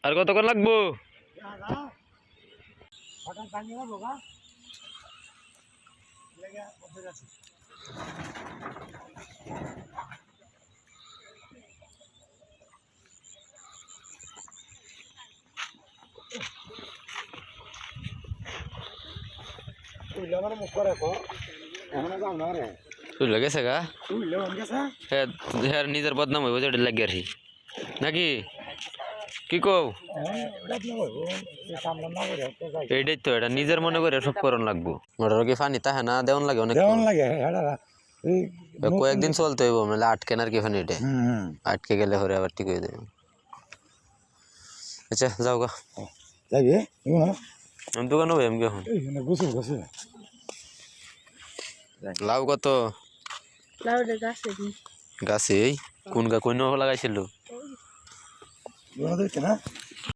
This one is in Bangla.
আর কতক্ষণ লাগবো? তুই গেছে গা হ্যাঁ নিজের বদনাম হইব যেটা লাগে আর নাকি কি কও? এইটাই তো, এটা নিজের মনে করে সব করণ লাগবো। মোটর কি পানি তাহে না দেওয়ান লাগে অনেক কয়েকদিন চলতে হইব, নাহলে আটকে না আর কি পানি এটা আটকে গেলে হরে আবার ঠিক হয়ে যাবে। আচ্ছা যাও গা যাবি আমি দোকানে ভাই আমি এখন লাউ কত গাছে কোন লাগাইছিল না